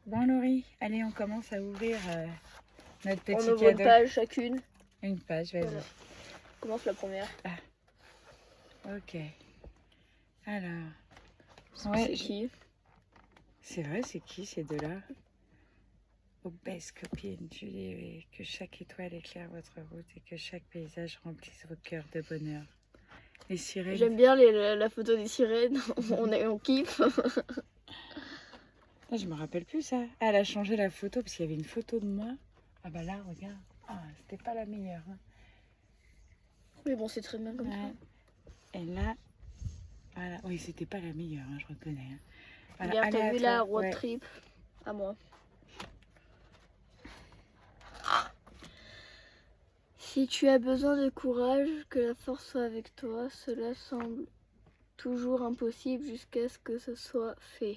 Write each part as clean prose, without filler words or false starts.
Bon Laurie, allez on commence à ouvrir notre petit On cadeau. ouvre une page chacune. Une page, vas-y. Voilà. On commence la première. Ok. Alors. C'est qui? C'est vrai, c'est qui ces deux-là? Obèse copine, tu dis que chaque étoile éclaire votre route et que chaque paysage remplisse vos cœurs de bonheur. Les sirènes. J'aime bien la photo des sirènes. on kiffe. Ah, je me rappelle plus ça. Ah, elle a changé la photo parce qu'il y avait une photo de moi. Ah bah là, regarde. Ah, c'était pas la meilleure. Hein. Mais bon, c'est très bien comme ça. Et là, voilà. Oui, c'était pas la meilleure, hein, je reconnais. Hein. Voilà. Regarde, Allez, t'as à vu toi. la road Ouais. trip? À moi. Si tu as besoin de courage, que la force soit avec toi, cela semble toujours impossible jusqu'à ce que ce soit fait.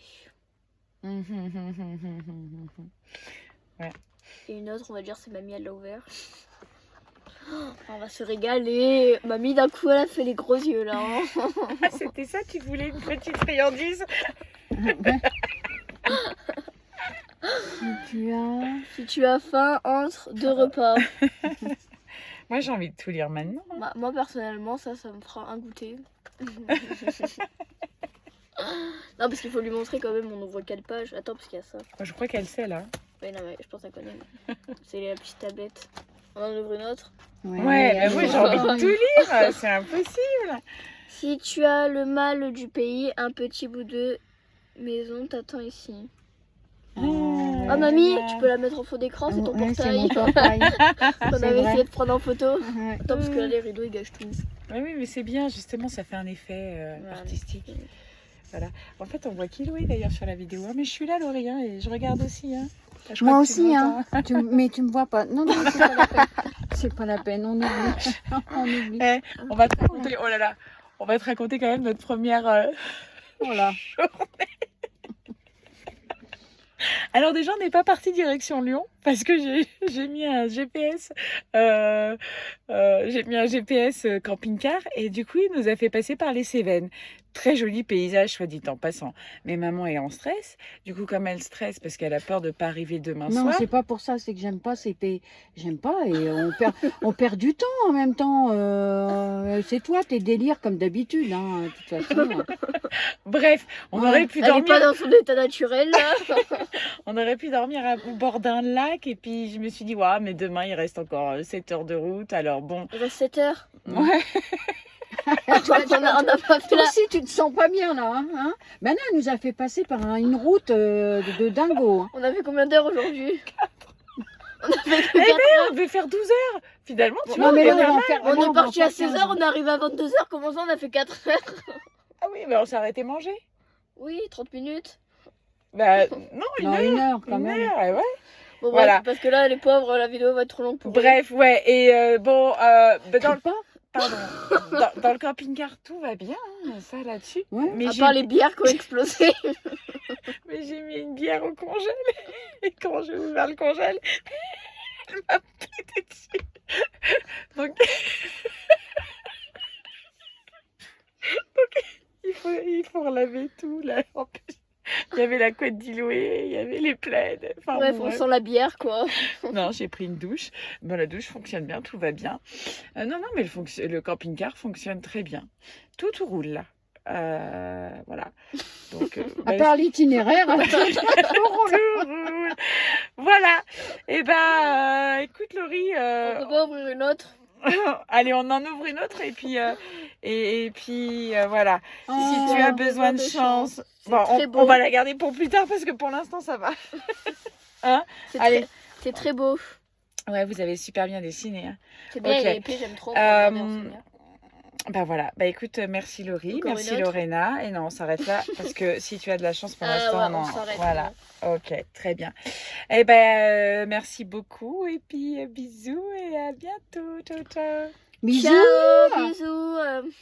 Ouais. Et une autre, on va dire, c'est Mamie, elle l'a ouvert. On va se régaler. Mamie, d'un coup, elle a fait les gros yeux là. Hein. Ah, c'était ça, tu voulais une petite friandise? Si tu as faim, entre deux repas. Moi, j'ai envie de tout lire maintenant. Moi, personnellement, ça me fera un goûter. Non, parce qu'il faut lui montrer quand même, on ouvre quelle page. Attends, parce qu'il y a ça. Moi, je crois qu'elle sait, là. Oui, non, mais je pense qu'elle connaît. C'est la petite tablette. On en ouvre une autre. Ouais, mais moi, j'ai envie de tout lire. C'est impossible. Si tu as le mal du pays, un petit bout de maison t'attend ici. Oh, mamie, tu peux la mettre en fond d'écran, c'est ton portail. On avait essayé de prendre en photo. Attends, parce que là, les rideaux, ils gâchent tout. Oui, mais c'est bien, justement, ça fait un effet artistique. Voilà. En fait, on voit Kiloé d'ailleurs sur la vidéo. Hein, mais je suis là, Laurie, hein, et je regarde aussi. Hein. Je Moi crois que aussi, hein. Mais tu me vois pas. Non, c'est pas la peine. C'est pas la peine, on oublie. On oublie. Eh, on va te raconter, oh là là, on va te raconter quand même notre première Voilà. journée. Alors déjà, on n'est pas parti direction Lyon parce que j'ai mis un GPS, camping-car et du coup, il nous a fait passer par les Cévennes. Très joli paysage, soit dit en passant. Mais maman est en stress. Du coup, comme elle stresse parce qu'elle a peur de ne pas arriver demain soir. Non, c'est pas pour ça, c'est que j'aime pas ces pays. J'aime pas et on perd du temps en même temps. C'est toi, tes délires comme d'habitude, hein, de toute façon. Bref, on aurait pu Elle n'est dormir. pas dans son état naturel là. On aurait pu dormir au bord d'un lac et puis je me suis dit, ouais, mais demain il reste encore 7 heures de route, alors bon. Il reste 7 heures. Ouais. On a pas fait Toi la... aussi, tu te sens pas bien là. Hein. Maintenant, elle nous a fait passer par une route de dingo. Hein. On a fait combien d'heures aujourd'hui? On a fait Eh ben, on devait faire 12 heures. Finalement, tu vois, Non, mais là, on est parti à 16 16h, on est arrivé à 22h. Comment ça, on a fait 4 heures? Ah oui, mais on s'est arrêté manger. Oui, 30 minutes. Bah, non, Non, une heure quand même. ouais. Bon, Voilà. bref, parce que là, les pauvres, la vidéo va être trop longue pour eux. Bref, ouais, et bon, bah, dans le... Pas Pardon. Dans le camping-car, tout va bien, hein, ça là-dessus. Ouais. Mais À part les bières qui ont explosé. mais j'ai mis une bière au congèle. Et quand j'ai ouvert le congèle, elle m'a pété dessus. Donc, il faut relaver tout là. En plus, il y avait la couette diluée, il y avait les plaids. Enfin, Bref, bon, on sent la bière, quoi. Non, j'ai pris une douche. Bon, la douche fonctionne bien, tout va bien. Non, mais le camping-car fonctionne très bien. Tout roule là. Voilà. Donc, À part l'itinéraire, tout roule. Voilà. Et ben, écoute, Laurie. On peut pas ouvrir une autre. Allez, on en ouvre une autre et puis voilà. Si tu as besoin de chance, bon, on va la garder pour plus tard parce que pour l'instant ça va. Hein? Allez. C'est très beau. Ouais, vous avez super bien dessiné. Hein. C'est bien, Ok. il est épais, j'aime trop. Bah voilà, bah écoute, merci Laurie, Encore merci une autre Lorena. Et non, on s'arrête là parce que si tu as de la chance pour l'instant, ouais, non. on s'arrête. Voilà, ok, très bien. Et ben merci beaucoup et puis bisous et à bientôt. Ciao, ciao. bisous. Ciao, bisous.